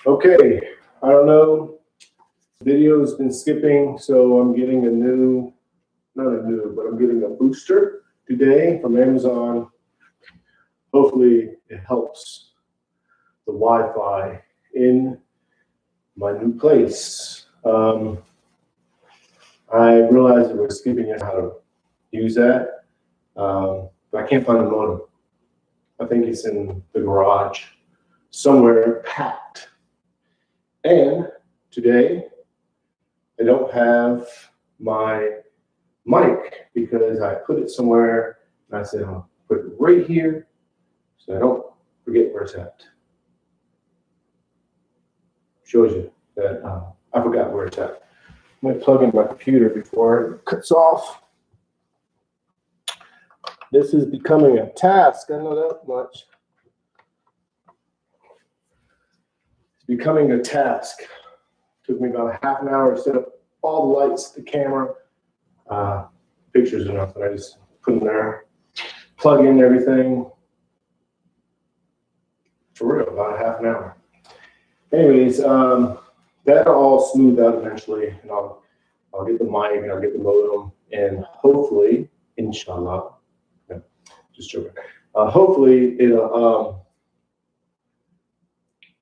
Okay, I don't know. Video's been skipping, so I'm getting a new, not a new, but I'm getting a booster today from Amazon. Hopefully it helps the Wi-Fi in my new place. I realized that we're skipping how to use that, but I can't find the modem. I think it's in the garage somewhere packed. And today, I don't have my mic because I put it somewhere and I said, I'll put it right here so I don't forget where it's at. Shows you that I forgot where it's at. I'm going to plug in my computer before it cuts off. This is becoming a task, I know that much. It's becoming a task. Took me about half an hour to set up all the lights, the camera, pictures or nothing. I just put them there, plug in everything. For real, about half an hour. Anyways, that'll all smooth out eventually, and I'll get the mic and I'll get the modem, and hopefully, inshallah, no, just joking. Hopefully it'll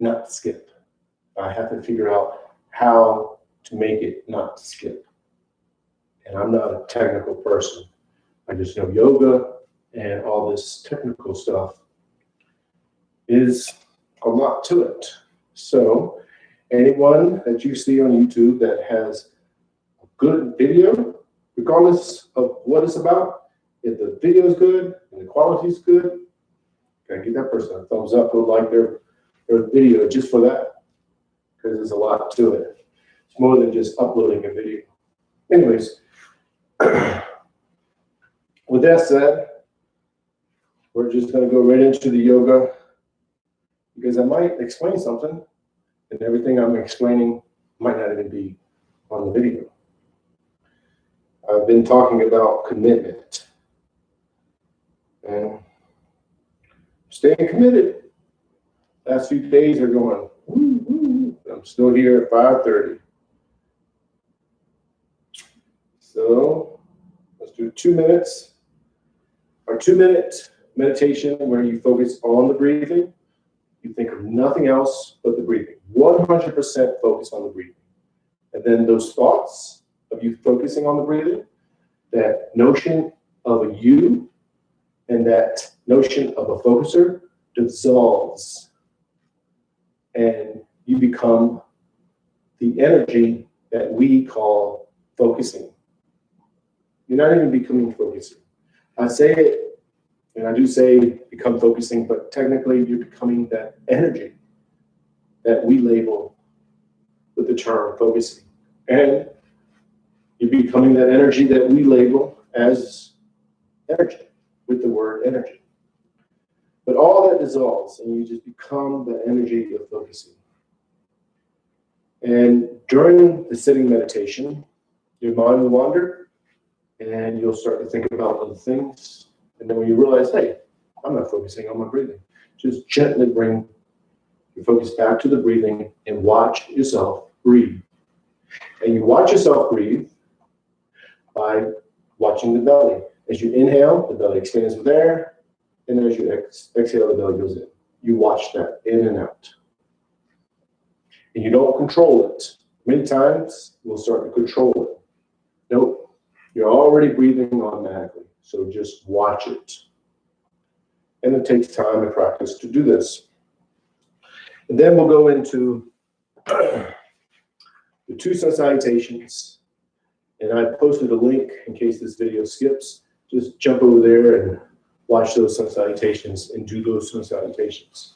not skip. I have to figure out how to make it not skip. And I'm not a technical person. I just know yoga and all this technical stuff is a lot to it. So anyone that you see on YouTube that has a good video, regardless of what it's about, if the video is good and the quality is good, gotta give that person a thumbs up. Go like their video just for that, because there's a lot to it. It's more than just uploading a video. Anyways, with that said, we're just going to go right into the yoga, because I might explain something and everything I'm explaining might not even be on the video. I've been talking about commitment and staying committed. Last few days are going, woo, woo. I'm still here at 5:30. So let's do 2 minutes. Our 2-minute meditation where you focus on the breathing. You think of nothing else but the breathing. 100% focus on the breathing. And then those thoughts of you focusing on the breathing, that notion of a you and that notion of a focuser dissolves. And you become the energy that we call focusing. You're not even becoming focusing. I say it, and I do say become focusing, but technically you're becoming that energy that we label with the term focusing. And you're becoming that energy that we label as energy, with the word energy. But all that dissolves, and you just become the energy of focusing. And during the sitting meditation, your mind will wander, and you'll start to think about other things. And then when you realize, hey, I'm not focusing on my breathing, just gently bring your focus back to the breathing and watch yourself breathe. And you watch yourself breathe by watching the belly. As you inhale, the belly expands with air. And as you exhale, the belly goes in. You watch that in and out. And you don't control it. Many times, we'll start to control it. Nope. You're already breathing automatically. So just watch it. And it takes time and practice to do this. And then we'll go into the 2 sun salutations. And I posted a link in case this video skips. Just jump over there and watch those sun salutations and do those sun salutations.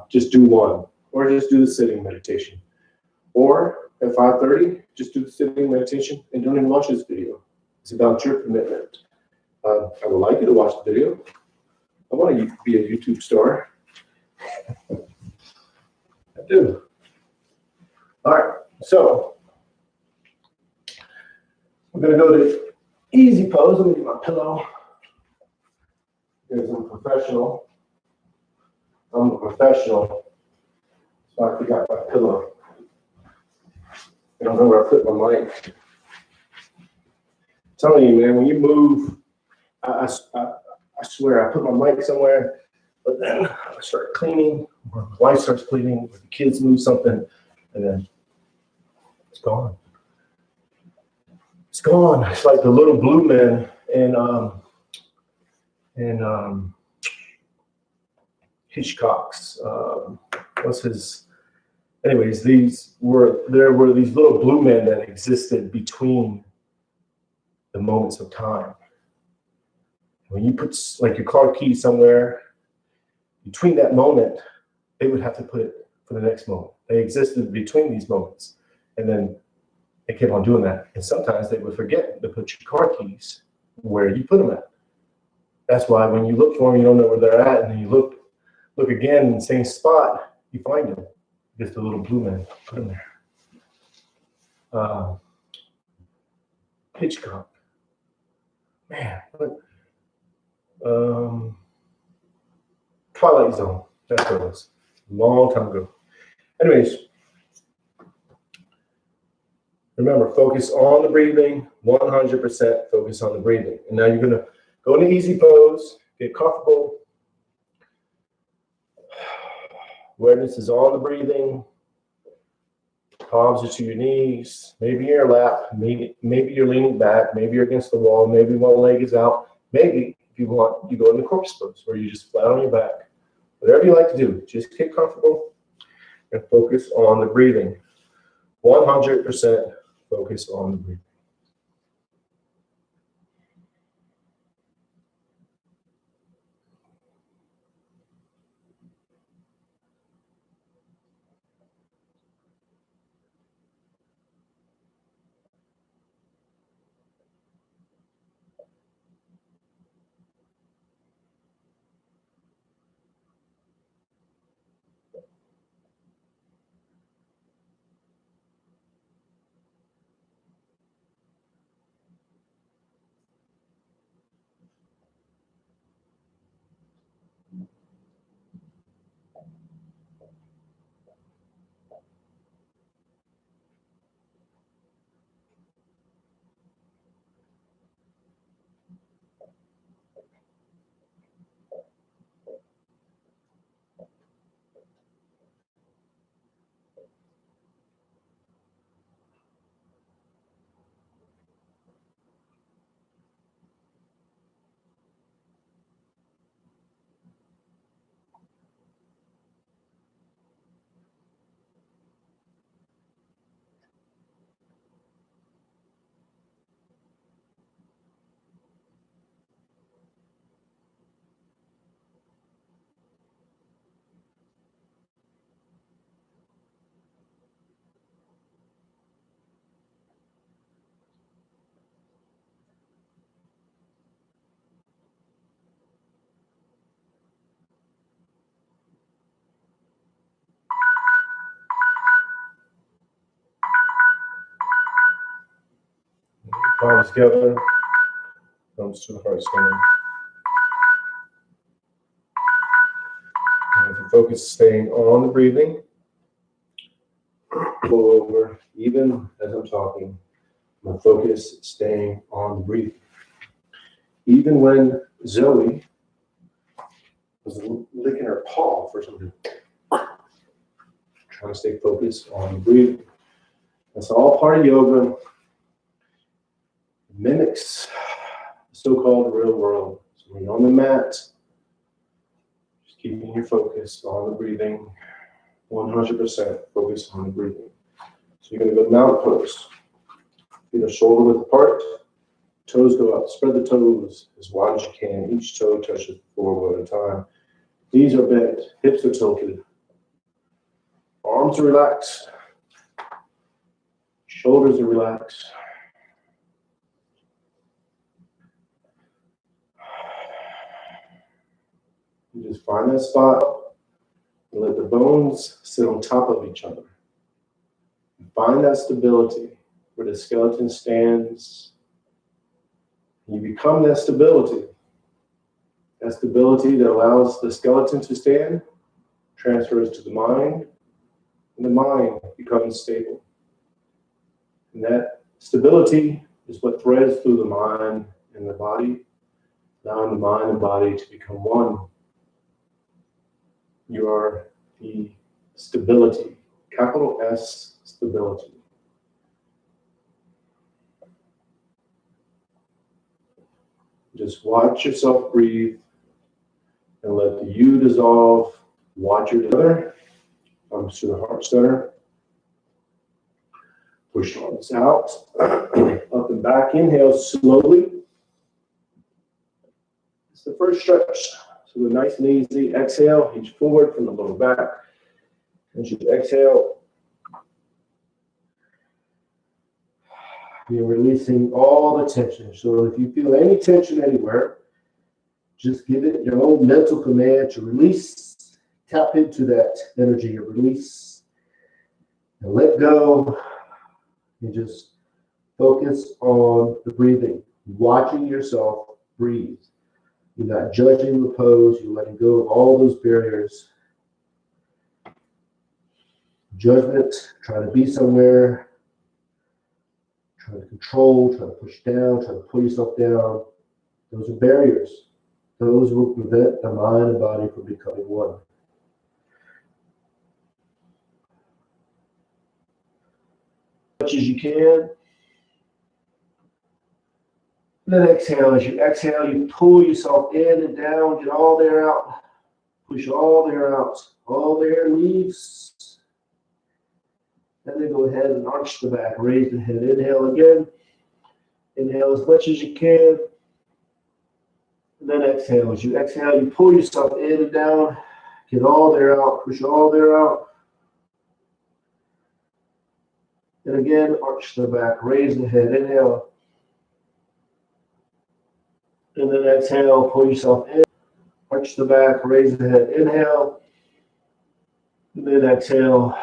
Just do one, or just do the sitting meditation. Or at 5:30, just do the sitting meditation and don't even watch this video. It's about your commitment. I would like you to watch the video. I want to be a YouTube star. I do. All right, so we're going to go to easy pose. Let me get my pillow. Because I'm a professional. So I forgot my pillow. I don't know where I put my mic. I'm telling you, man, when you move, I swear I put my mic somewhere, but then I start cleaning, or my wife starts cleaning, or the kids move something, and then it's gone. It's gone. It's like the little blue men in Hitchcock's. What's his? Anyways, there were these little blue men that existed between the moments of time. When you put like your car key somewhere between that moment, they would have to put it for the next moment. They existed between these moments, and then they kept on doing that. And sometimes they would forget to put your car keys where you put them at. That's why when you look for them, you don't know where they're at, and then you look again in the same spot, you find them. Just a little blue man, put them there. Hitchcock, man. Twilight Zone. That's what it was. Long time ago. Anyways, remember, focus on the breathing. 100% focus on the breathing. And now you're gonna go into easy pose. Get comfortable. Awareness is on the breathing. Palms are to your knees. Maybe your lap. Maybe you're leaning back. Maybe you're against the wall. Maybe one leg is out. Maybe, if you want, you go into corpse pose where you just flat on your back. Whatever you like to do, just get comfortable and focus on the breathing. 100% focus on the breathing. Palms together, thumbs to the heart center. And if you focus staying on the breathing, flow over, even as I'm talking, my focus staying on the breathing. Even when Zoe was licking her paw for some reason, trying to stay focused on the breathing. That's all part of yoga. It mimics the so-called real world. So when you're on the mat, just keeping your focus on the breathing, 100% focus on the breathing. So you're going to go mountain pose. Feet are shoulder width apart. Toes go up. Spread the toes as wide as you can. Each toe touches the floor one at a time. Knees are bent. Hips are tilted. Arms are relaxed. Shoulders are relaxed. You just find that spot and let the bones sit on top of each other. Find that stability where the skeleton stands. You become that stability. That stability that allows the skeleton to stand transfers to the mind, and the mind becomes stable. And that stability is what threads through the mind and the body, allowing the mind and body to become one. You are the stability, capital S, stability. Just watch yourself breathe and let the you dissolve. Watch your other comes to the heart center. Push arms out, up and back. Inhale slowly. It's the first stretch. So go nice and easy. Exhale, hinge forward from the lower back. As you exhale, you're releasing all the tension. So if you feel any tension anywhere, just give it your own mental command to release. Tap into that energy of release and let go. And just focus on the breathing, watching yourself breathe. You're not judging the pose. You're letting go of all those barriers. Judgment, trying to be somewhere, trying to control, trying to push down, trying to pull yourself down. Those are barriers. Those will prevent the mind and body from becoming one. As much as you can. And then exhale. As you exhale, you pull yourself in and down, get all the air out, push all the air out, all the air leaves. And then go ahead and arch the back, raise the head. Inhale again. Inhale as much as you can. And then exhale. As you exhale, you pull yourself in and down, get all the air out, push all the air out. And again, arch the back, raise the head. Inhale. And then exhale, pull yourself in, arch the back, raise the head. Inhale. And then exhale,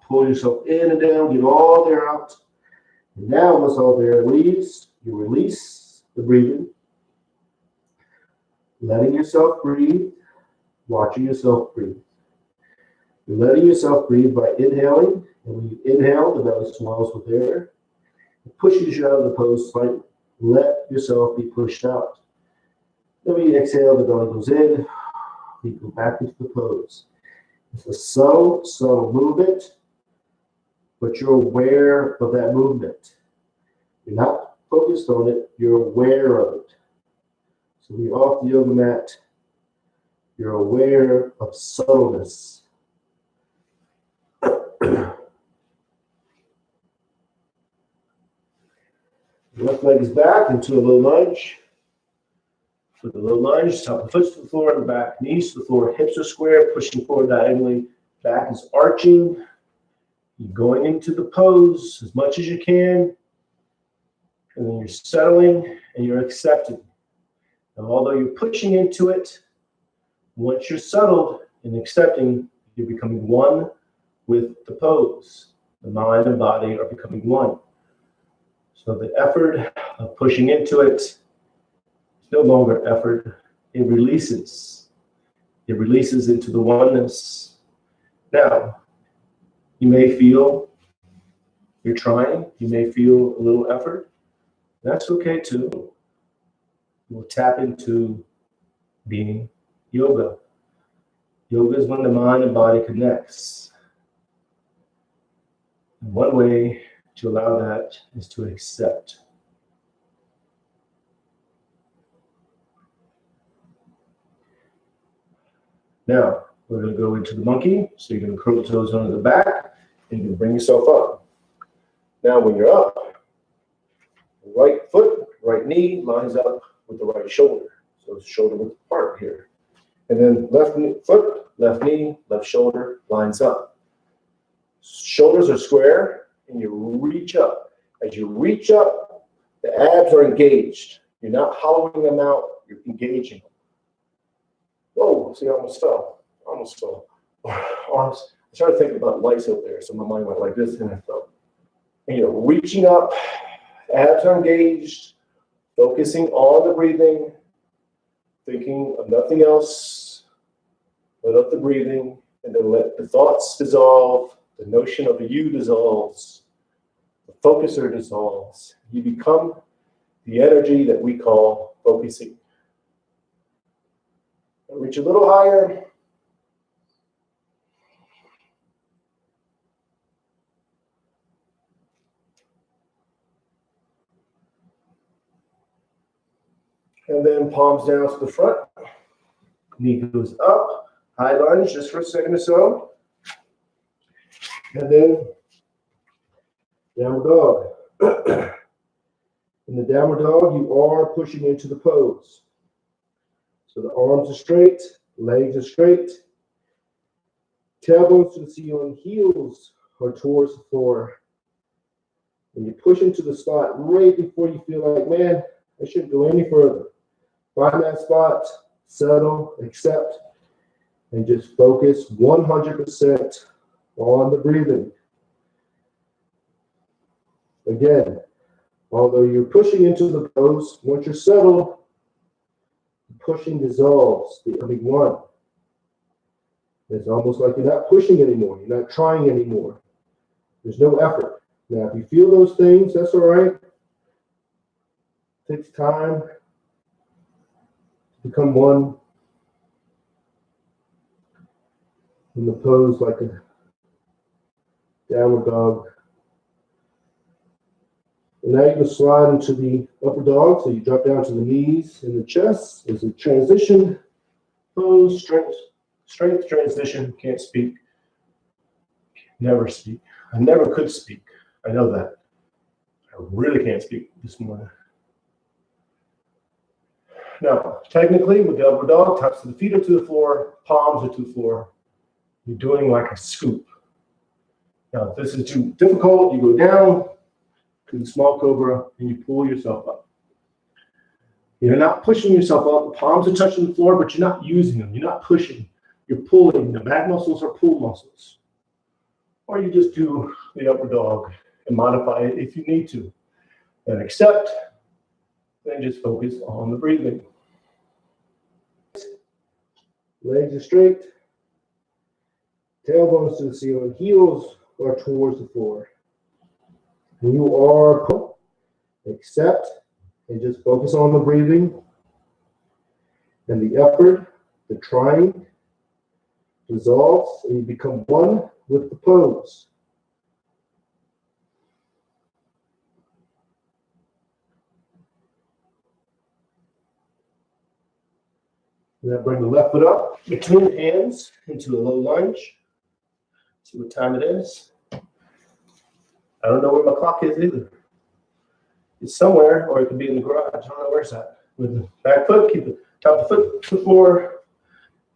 pull yourself in and down, get all the air out. And now, once all the air leaves, you release the breathing, letting yourself breathe, watching yourself breathe. You're letting yourself breathe by inhaling. And when you inhale, the belly swells with air. It pushes you out of the pose slightly. Let yourself be pushed out. Then when you exhale, the belly goes in. You go back into the pose. It's a subtle movement, but you're aware of that movement. You're not focused on it, you're aware of it. So when you're off the yoga mat, you're aware of subtleness. Left leg is back into a low lunge. For the low lunge, top of the foot to the floor, and the back knees to the floor. Hips are square, pushing forward diagonally. Back is arching. You're going into the pose as much as you can. And then you're settling and you're accepting. Now, although you're pushing into it, once you're settled and accepting, you're becoming one with the pose. The mind and body are becoming one. So the effort of pushing into it is no longer effort. It releases. It releases into the oneness. Now, you may feel you're trying. You may feel a little effort. That's okay too. We'll tap into being yoga. Yoga is when the mind and body connects. And one way to allow that is to accept. Now, we're going to go into the monkey. So you're going to curl the toes under the back, and you can bring yourself up. Now, when you're up, right foot, right knee lines up with the right shoulder. So it's shoulder width apart here. And then left foot, left knee, left shoulder lines up. Shoulders are square, and you reach up. As you reach up, the abs are engaged. You're not hollowing them out, you're engaging them. Whoa, see, I almost fell. Arms. I started thinking about lights up there, so my mind went like this, and I fell. And you're reaching up, abs are engaged, focusing on the breathing, thinking of nothing else but of the breathing, and then let the thoughts dissolve, The notion of a you dissolves. The focuser dissolves. You become the energy that we call focusing. Reach a little higher. And then palms down to the front. Knee goes up. High lunge just for a second or so. And then downward dog. In the downward dog, you are pushing into the pose. So the arms are straight, legs are straight. Tailbones to the ceiling, heels are towards the floor. And you push into the spot right before you feel like, man, I shouldn't go any further. Find that spot, settle, accept, and just focus 100% on the breathing. Again, although you're pushing into the pose, once you're settled, pushing dissolves, becoming one. It's almost like you're not pushing anymore. You're not trying anymore. There's no effort. Now, if you feel those things, that's all right. It takes time to become one in the pose like a downward dog. And now you can slide into the upper dog. So you drop down to the knees and the chest. There's a transition pose, strength transition. Can't speak. Never speak. I never could speak. I know that. I really can't speak this morning. Now, technically, with the upper dog, tops of the feet are to the floor, palms are to the floor. You're doing like a scoop. Now, if this is too difficult, you go down to the small cobra and you pull yourself up. You're not pushing yourself up. The palms are touching the floor, but you're not using them. You're not pushing. You're pulling. The back muscles are pull muscles. Or you just do the upper dog and modify it if you need to. Then accept, then just focus on the breathing. Legs are straight. Tailbones to the ceiling. Heels are towards the floor. And you are accept and just focus on the breathing and the effort, the trying dissolves and you become one with the pose. Now bring the left foot up between the hands into a low lunge. See what time it is. I don't know where my clock is either. It's somewhere, or it could be in the garage. I don't know where it's at. With the back foot, keep the top of the foot to the floor,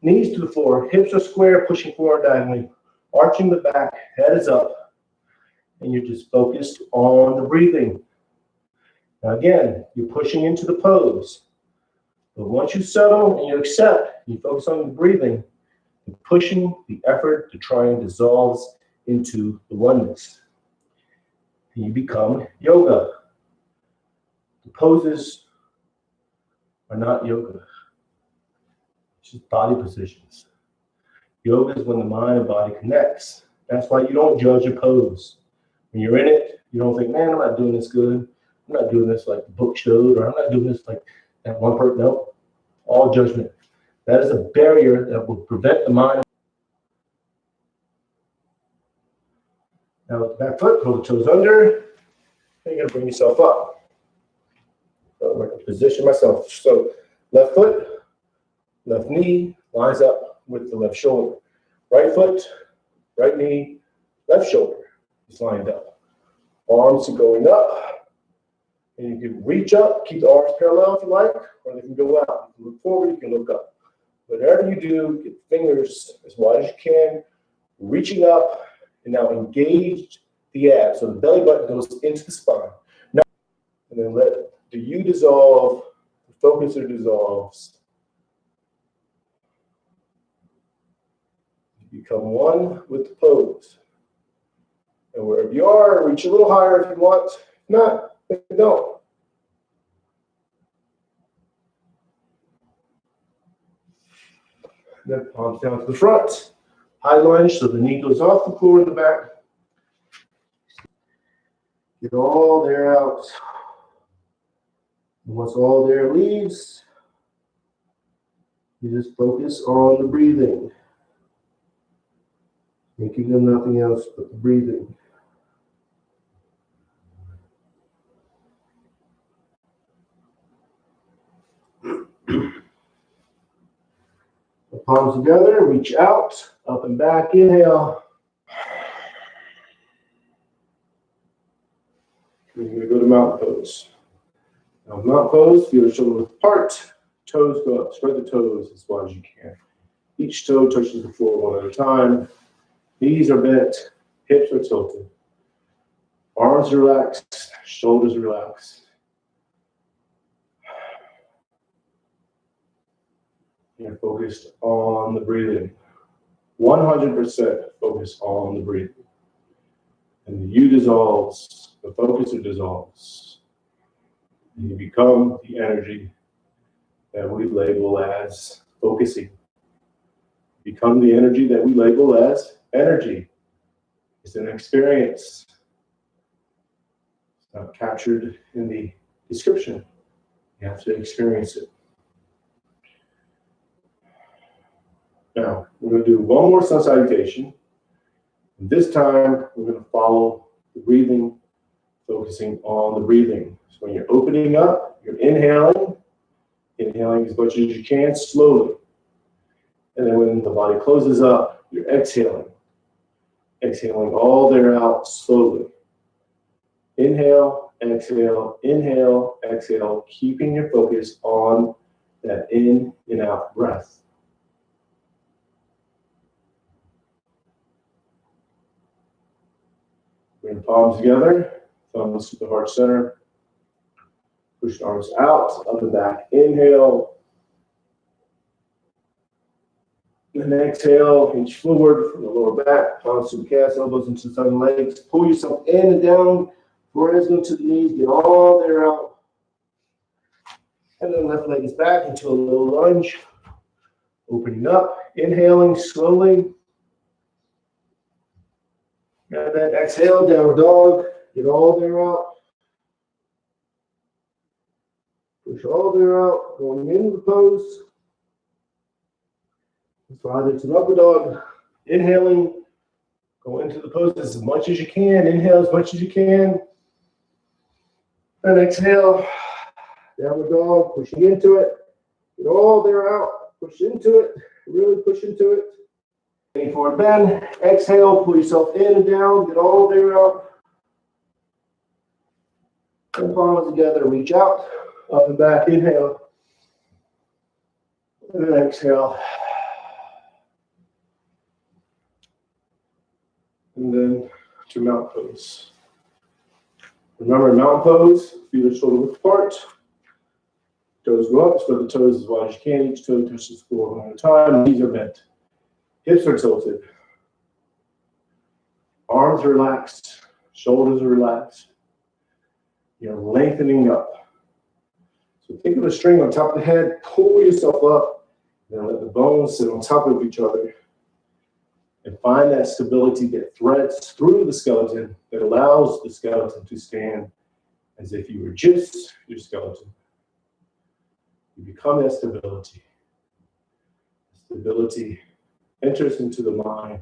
knees to the floor, hips are square, pushing forward diagonally, arching the back, head is up, and you're just focused on the breathing. Now again, you're pushing into the pose. But once you settle and you accept, you focus on the breathing, the pushing, the effort, the trying dissolves into the oneness. And you become yoga. The poses are not yoga. It's just body positions. Yoga is when the mind and body connects. That's why you don't judge a pose. When you're in it, you don't think, man, I'm not doing this good. I'm not doing this like the book showed, or I'm not doing this like that one person. No, all judgment. That is a barrier that will prevent the mind. Now with the back foot, pull the toes under. And you're going to bring yourself up. So I'm going to position myself. So left foot, left knee lines up with the left shoulder. Right foot, right knee, left shoulder is lined up. Arms are going up. And you can reach up, keep the arms parallel if you like, or they can go out. You can look forward, you can look up. Whatever you do, get fingers as wide as you can, reaching up, and now engage the abs. So the belly button goes into the spine. Now, and then let the you dissolve, the focuser dissolves. You become one with the pose. And wherever you are, reach a little higher if you want. If not, don't. Then palms down to the front. High lunge, so the knee goes off the floor in the back. Get all there out. And once all there leaves, you just focus on the breathing. Thinking of nothing else but the breathing. The palms together, reach out, up and back, inhale. We're going to go to mountain pose. Now, mountain pose, feel the shoulders apart, toes go up, spread the toes as wide as you can. Each toe touches the floor one at a time. Knees are bent, hips are tilted. Arms relaxed, shoulders relaxed. You're focused on the breathing. 100% focus on the breathing. And the you dissolves, the focus dissolves. And you become the energy that we label as focusing. Become the energy that we label as energy. It's an experience. It's not captured in the description. You have to experience it. Now, we're going to do one more sun salutation. And this time, we're going to follow the breathing, focusing on the breathing. So when you're opening up, you're inhaling as much as you can, slowly. And then when the body closes up, you're exhaling all there out slowly. Inhale, exhale, keeping your focus on that in and out breath. Bring palms together, thumbs to the heart center. Push the arms out, up and back. Inhale. And exhale, inch forward from the lower back, palms to the calves, elbows into the side legs. Pull yourself in and down, forehead to the knees, get all there out. And then left leg is back into a little lunge. Opening up, inhaling slowly. And then exhale, downward dog, get all there out. Push all there out, going into the pose. So either to the upper dog, inhaling, go into the pose as much as you can. Inhale as much as you can. And exhale, downward dog, pushing into it. Get all there out, push into it, really push into it. Lean forward bend, exhale, pull yourself in and down, get all there out. And palms together, reach out, up and back, inhale. And then exhale. And then to mountain pose. Remember, in mountain pose, feet are shoulder width apart. Toes go up, spread the toes as wide as you can. Each toe touches the floor one at a time. Knees are bent. Hips are tilted. Arms are relaxed. Shoulders are relaxed. You're lengthening up. So think of a string on top of the head. Pull yourself up. Then let the bones sit on top of each other. And find that stability that threads through the skeleton that allows the skeleton to stand as if you were just your skeleton. You become that stability. Stability enters into the mind.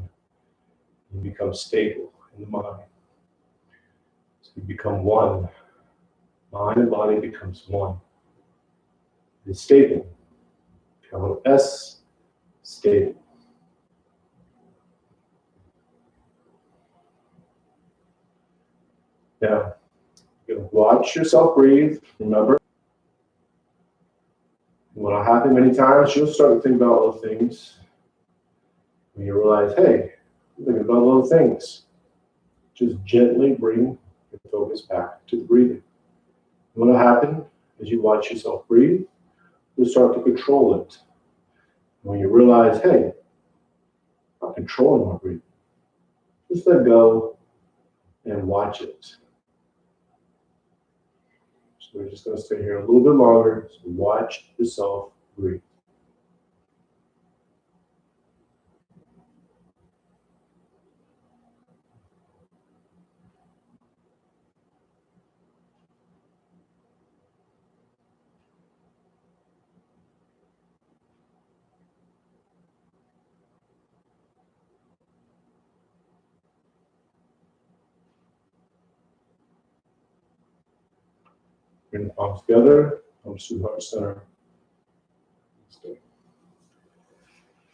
You become stable in the mind. So you become one. Mind and body becomes one. It's stable. Capital S, stable. Now, you're going to watch yourself breathe. Remember, what'll happen many times, you'll start to think about little things. When you realize, hey, I'm thinking about little things. Just gently bring your focus back to the breathing. What'll happen as you watch yourself breathe, you'll start to control it. When you realize, hey, I'm controlling my breathing, just let go and watch it. So we're just going to stay here a little bit longer. So watch yourself breathe. Bring the palms together, palms to the heart center.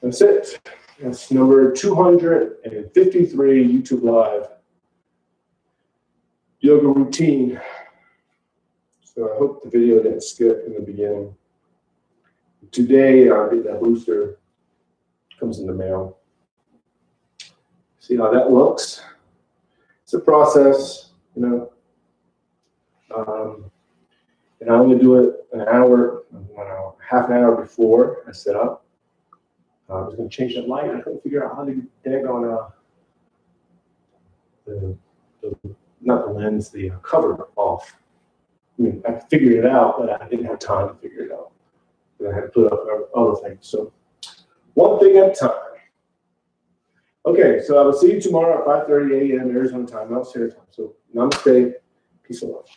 That's it. That's number 253 YouTube Live yoga routine. So I hope the video didn't skip in the beginning. Today, I'll get that booster. Comes in the mail. See how that looks? It's a process, you know. And I'm going to do it an hour, half an hour before I set up. I was going to change that light. I couldn't figure out how to dag on not the lens, the cover off. I mean, I figured it out, but I didn't have time to figure it out. And I had to put up other things. So one thing at a time. Okay, so I will see you tomorrow at 5:30 a.m. Arizona time, not Standard Time. So namaste, peace and love.